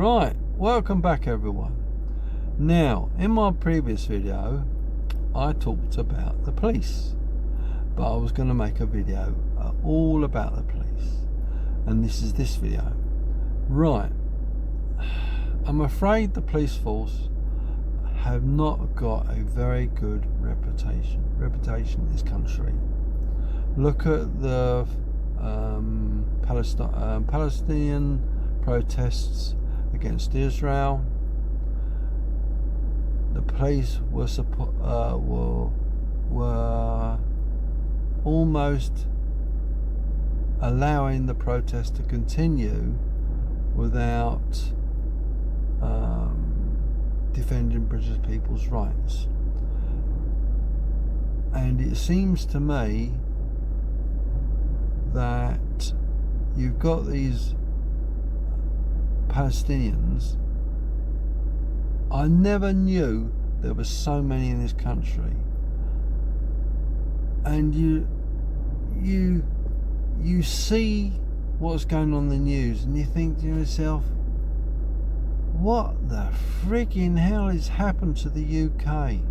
Right, welcome back everyone. Now, in my previous video, I talked about the police, but I was going to make a video all about the police, and this is this video. Right, I'm afraid the police force have not got a very good reputation in this country. Look at the Palestinian protests against Israel. The police were almost allowing the protest to continue without defending British people's rights. And it seems to me that you've got these Palestinians. I never knew there were so many in this country, and you see what's going on in the news and you think to yourself, what the freaking hell has happened to the UK?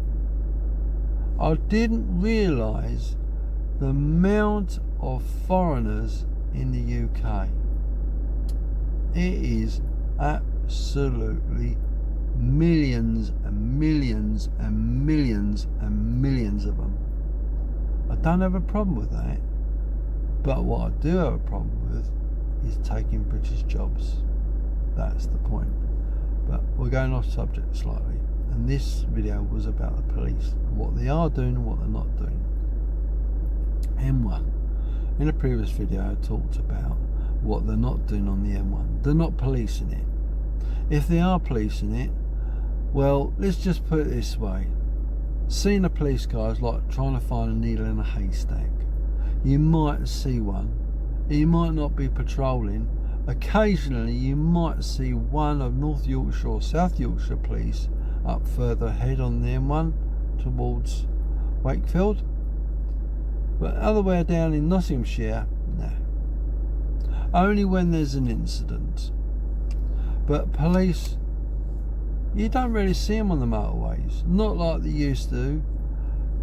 I didn't realise the amount of foreigners in the UK. It is absolutely millions and millions and millions and millions of them. I don't have a problem with that, but what I do have a problem with is taking British jobs. That's the point. But we're going off subject slightly, and this video was about the police, what they are doing and what they're not doing. M1. In a previous video I talked about what they're not doing on the M1. They're not policing it. If they are policing it, well, let's just put it this way. Seeing a police car is like trying to find a needle in a haystack. You might see one, you might not be patrolling. Occasionally you might see one of North Yorkshire or South Yorkshire police up further ahead on the M1 towards Wakefield. But other way down in Nottinghamshire, no. Only when there's an incident. But police, you don't really see them on the motorways, not like they used to.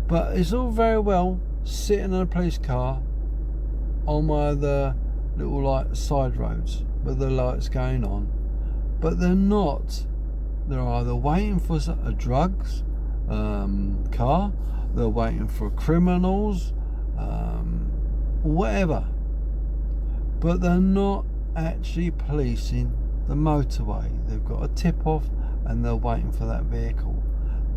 But it's all very well sitting in a police car on one of the little like side roads with the lights going on, but they're not. They're either waiting for a drugs car, they're waiting for criminals, whatever, but they're not actually policing the motorway. They've got a tip off and they're waiting for that vehicle.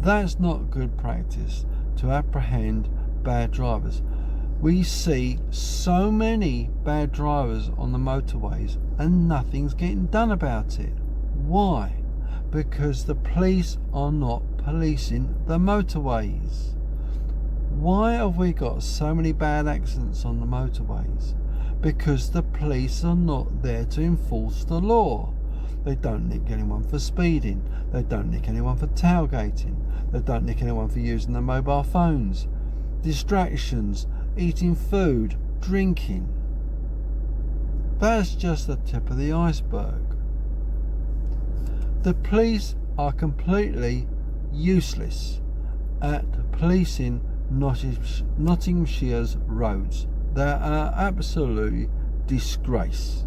That's not good practice to apprehend bad drivers. We see so many bad drivers on the motorways and nothing's getting done about it. Why? Because the police are not policing the motorways. Why have we got so many bad accidents on the motorways? Because the police are not there to enforce the law. They don't nick anyone for speeding. They don't nick anyone for tailgating. They don't nick anyone for using their mobile phones. Distractions, eating food, drinking. That's just the tip of the iceberg. The police are completely useless at policing Nottingshire's roads. They are absolutely disgrace.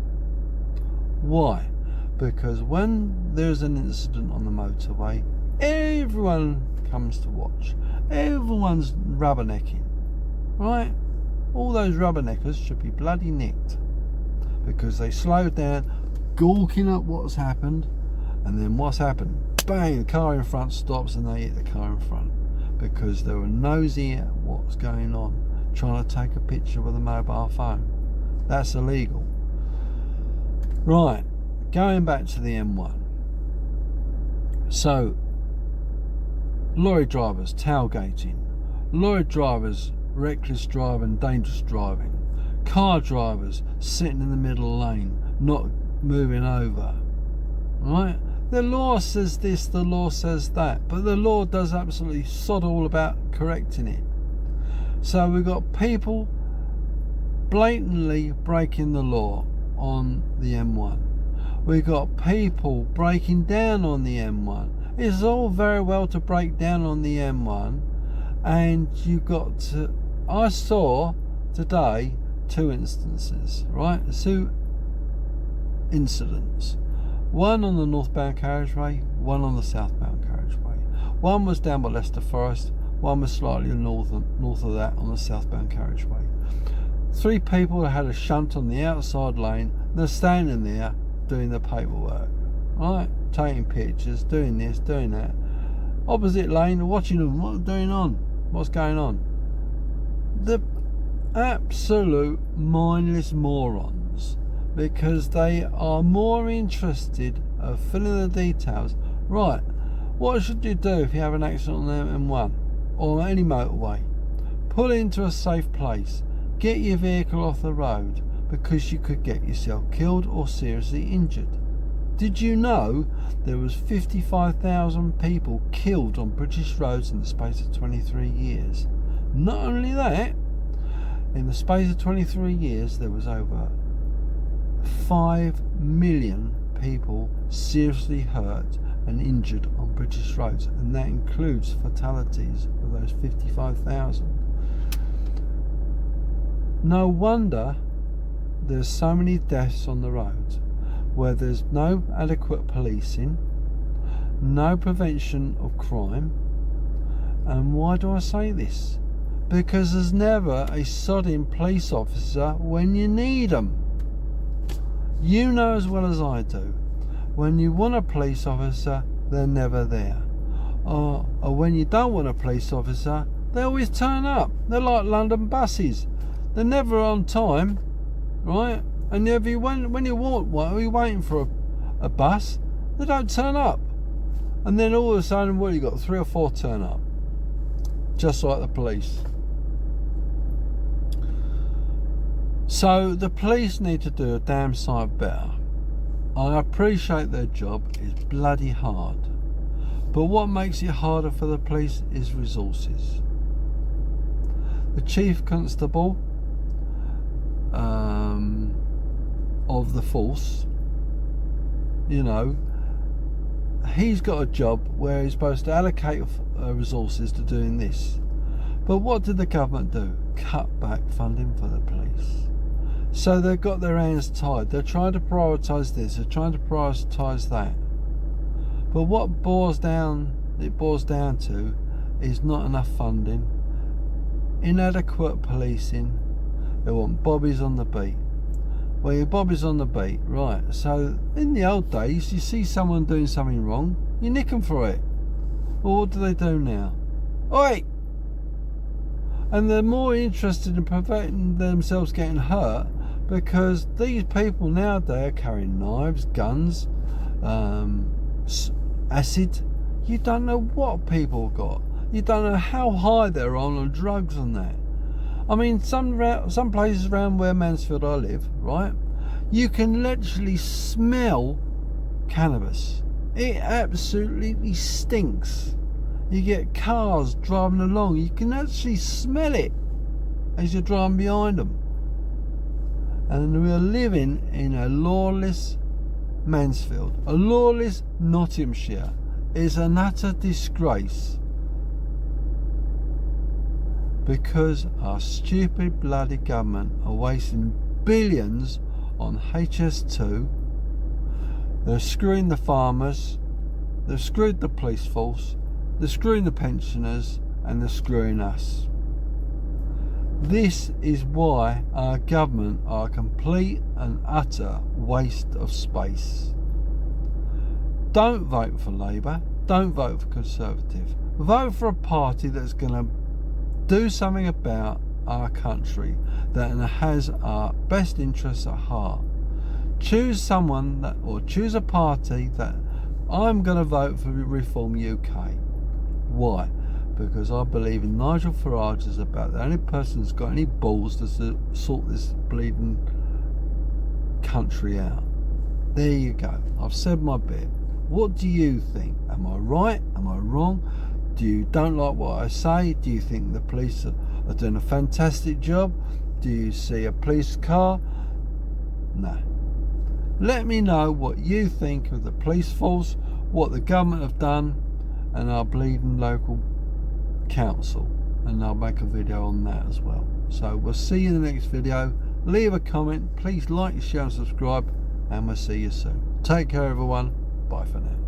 Why? Because when there's an incident on the motorway, everyone comes to watch. Everyone's rubbernecking, right? All those rubberneckers should be bloody nicked because they slowed down, gawking at what's happened, and then what's happened? Bang! The car in front stops and they hit the car in front because they were nosy at what's going on, trying to take a picture with a mobile phone. That's illegal. Right, going back to the M1. So, lorry drivers tailgating, lorry drivers reckless driving, dangerous driving, car drivers sitting in the middle lane, not moving over. Right? The law says this, the law says that, but the law does absolutely sod all about correcting it. So we've got people blatantly breaking the law on the M1. We got people breaking down on the M1. It's all very well to break down on the M1, and you got to. I saw today 2 instances, right? 2 incidents. One on the northbound carriageway, one on the southbound carriageway. One was down by Leicester Forest, one was slightly north of that on the southbound carriageway. 3 people had a shunt on the outside lane. They're standing there doing the paperwork, right? Taking pictures, doing this, doing that. Opposite lane, watching them. What's going on? The absolute mindless morons, because they are more interested of filling the details. Right, what should you do if you have an accident on the M1 or any motorway? Pull into a safe place. Get your vehicle off the road, because you could get yourself killed or seriously injured. Did you know there was 55,000 people killed on British roads in the space of 23 years? Not only that, in the space of 23 years there was over 5 million people seriously hurt and injured on British roads, and that includes fatalities of those 55,000. No wonder there's so many deaths on the roads, where there's no adequate policing, no prevention of crime. And why do I say this? Because there's never a sodding police officer when you need them. You know as well as I do, when you want a police officer, they're never there. Or when you don't want a police officer, they always turn up. They're like London buses. They're never on time, right? And when you want one, you're waiting for a bus, they don't turn up. And then all of a sudden, you got 3 or 4 turn up. Just like the police. So the police need to do a damn sight better. I appreciate their job is bloody hard. But what makes it harder for the police is resources. The Chief Constable of the force, he's got a job where he's supposed to allocate resources to doing this. But what did the government do? Cut back funding for the police. So they've got their hands tied. They're trying to prioritise this, they're trying to prioritise that. But what it boils down to is not enough funding, inadequate policing. They want bobbies on the beat. Well, your bobbies on the beat, right? So in the old days, you see someone doing something wrong, you nick them for it. Well, what do they do now? Oi! And they're more interested in preventing themselves getting hurt, because these people nowadays are carrying knives, guns, acid. You don't know what people got. You don't know how high they're on drugs and that. I mean, some places around where Mansfield I live, right, you can literally smell cannabis. It absolutely stinks. You get cars driving along, you can actually smell it as you're driving behind them. And we're living in a lawless Mansfield. A lawless Nottinghamshire is an utter disgrace. Because our stupid bloody government are wasting billions on HS2. They're screwing the farmers, they've screwed the police force, they're screwing the pensioners, and they're screwing us. This is why our government are a complete and utter waste of space. Don't vote for Labour, don't vote for Conservative. Vote for a party that's going to do something about our country, that has our best interests at heart. Choose choose a party that I'm going to vote for Reform UK. Why? Because I believe in Nigel Farage is about the only person who's got any balls to sort this bleeding country out. There you go. I've said my bit. What do you think? Am I right? Am I wrong? Do you don't like what I say? Do you think the police are doing a fantastic job? Do you see a police car? No. Let me know what you think of the police force, what the government have done, and our bleeding local council, and I'll make a video on that as well. So we'll see you in the next video. Leave a comment, please like, share and subscribe, and we'll see you soon. Take care everyone, bye for now.